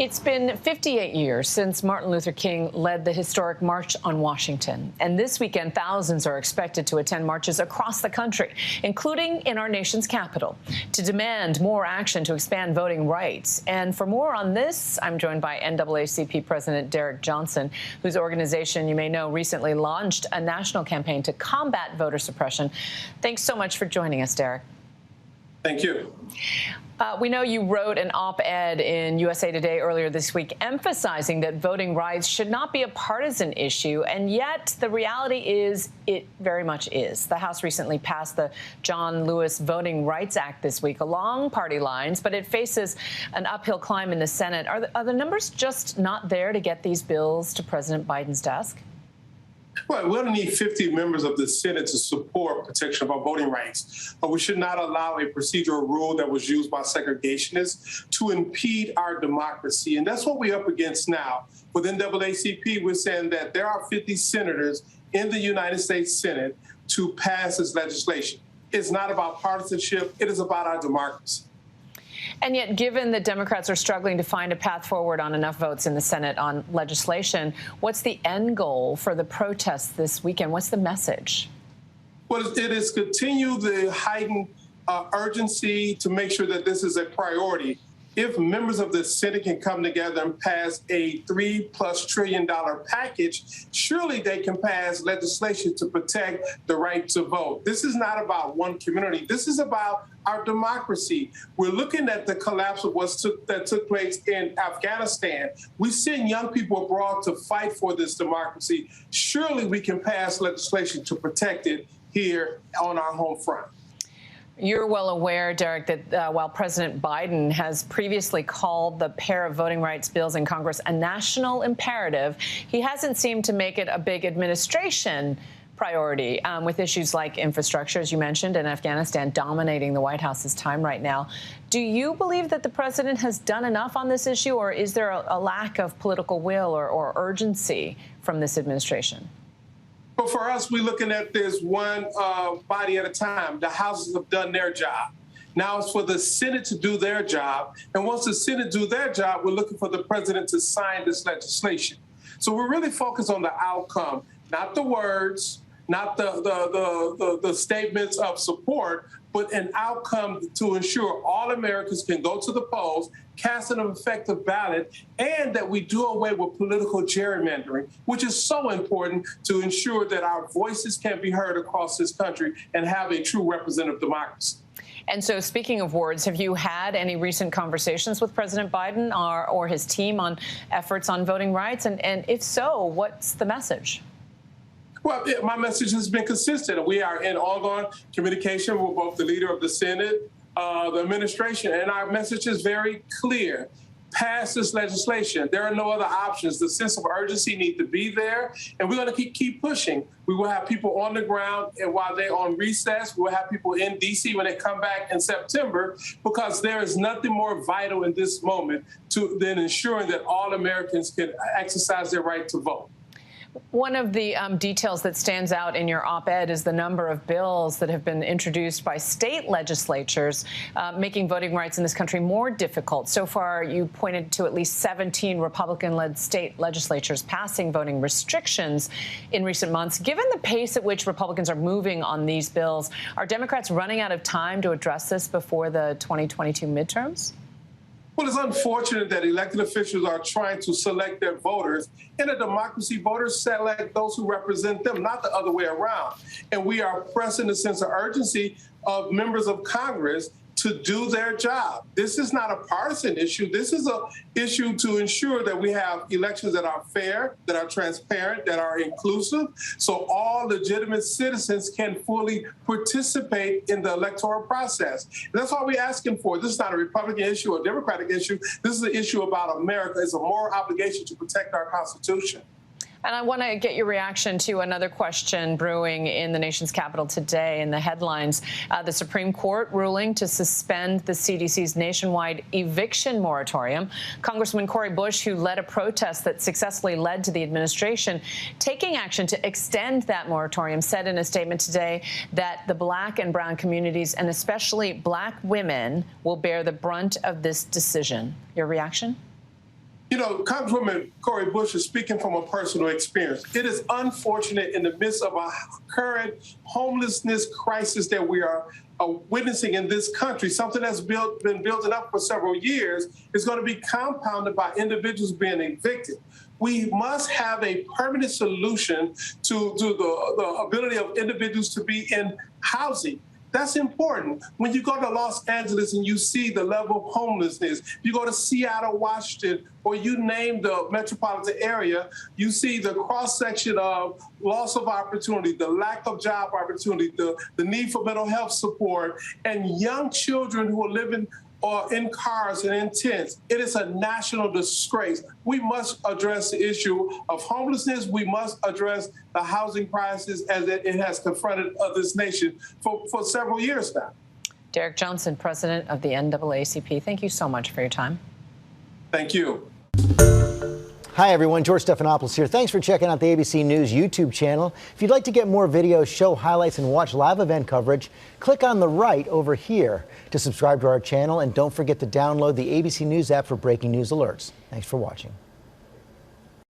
It's been 58 years since Martin Luther King led the historic March on Washington. And this weekend, thousands are expected to attend marches across the country, including in our nation's capital, to demand more action to expand voting rights. And for more on this, I'm joined by NAACP President Derek Johnson, whose organization, you may know, recently launched a national campaign to combat voter suppression. Thanks so much for joining us, Derek. Thank you. We know you wrote an op-ed in USA Today earlier this week emphasizing that voting rights should not be a partisan issue, and yet the reality is it very much is. The House recently passed the John Lewis Voting Rights Act this week along party lines, but it faces an uphill climb in the Senate. Are the numbers just not there to get these bills to President Biden's desk? Well, we're going to need 50 members of the Senate to support protection of our voting rights. But we should not allow a procedural rule that was used by segregationists to impede our democracy. And that's what we're up against now. With NAACP, we're saying that there are 50 senators in the United States Senate to pass this legislation. It's not about partisanship. It is about our democracy. And yet, given that Democrats are struggling to find a path forward on enough votes in the Senate on legislation, what's the end goal for the protests this weekend? What's the message? Well, it is continue the heightened urgency to make sure that this is a priority. If members of the Senate can come together and pass a $3+ trillion package, surely they can pass legislation to protect the right to vote. This is not about one community. This is about our democracy. We're looking at the collapse of that took place in Afghanistan. We send young people abroad to fight for this democracy. Surely we can pass legislation to protect it here on our home front. You're well aware, Derek, that while President Biden has previously called the pair of voting rights bills in Congress a national imperative, he hasn't seemed to make it a big administration priority, with issues like infrastructure, as you mentioned, and Afghanistan dominating the White House's time right now. Do you believe that the president has done enough on this issue, or is there a lack of political will or urgency from this administration? But for us, we're looking at this one body at a time. The houses have done their job. Now it's for the Senate to do their job. And once the Senate do their job, we're looking for the president to sign this legislation. So we're really focused on the outcome, not the words, not the statements of support, but an outcome to ensure all Americans can go to the polls, cast an effective ballot, and that we do away with political gerrymandering, which is so important to ensure that our voices can be heard across this country and have a true representative democracy. And so, speaking of words, have you had any recent conversations with President Biden or his team on efforts on voting rights? And if so, what's the message? Well, my message has been consistent. We are in ongoing communication with both the leader of the Senate, the administration, and our message is very clear. Pass this legislation. There are no other options. The sense of urgency needs to be there, and we're going to keep pushing. We will have people on the ground, and while they're on recess, we'll have people in D.C. when they come back in September, because there is nothing more vital in this moment than ensuring that all Americans can exercise their right to vote. One of the details that stands out in your op-ed is the number of bills that have been introduced by state legislatures, making voting rights in this country more difficult. So far, you pointed to at least 17 Republican-led state legislatures passing voting restrictions in recent months. Given the pace at which Republicans are moving on these bills, are Democrats running out of time to address this before the 2022 midterms? Well, it's unfortunate that elected officials are trying to select their voters. In a democracy, voters select those who represent them, not the other way around. And we are pressing the sense of urgency of members of Congress to do their job. This is not a partisan issue. This is an issue to ensure that we have elections that are fair, that are transparent, that are inclusive, so all legitimate citizens can fully participate in the electoral process. And that's all we're asking for. This is not a Republican issue or a Democratic issue. This is an issue about America. It's a moral obligation to protect our Constitution. And I want to get your reaction to another question brewing in the nation's capital today in the headlines. The Supreme Court ruling to suspend the CDC's nationwide eviction moratorium. Congressman Cori Bush, who led a protest that successfully led to the administration taking action to extend that moratorium, said in a statement today that the Black and brown communities, and especially Black women, will bear the brunt of this decision. Your reaction? You know, Congresswoman Cori Bush is speaking from a personal experience. It is unfortunate in the midst of a current homelessness crisis that we are witnessing in this country, something that's been building up for several years, is going to be compounded by individuals being evicted. We must have a permanent solution to the ability of individuals to be in housing. That's important. When you go to Los Angeles and you see the level of homelessness, you go to Seattle, Washington, or you name the metropolitan area, you see the cross-section of loss of opportunity, the lack of job opportunity, the need for mental health support, and young children who are living in cars and in tents. It is a national disgrace. We must address the issue of homelessness. We must address the housing crisis as it has confronted this nation for several years now. Derek Johnson, president of the NAACP, thank you so much for your time. Thank you. Hi, everyone. George Stephanopoulos here. Thanks for checking out the ABC News YouTube channel. If you'd like to get more videos, show highlights, and watch live event coverage, click on the right over here to subscribe to our channel. And don't forget to download the ABC News app for breaking news alerts. Thanks for watching.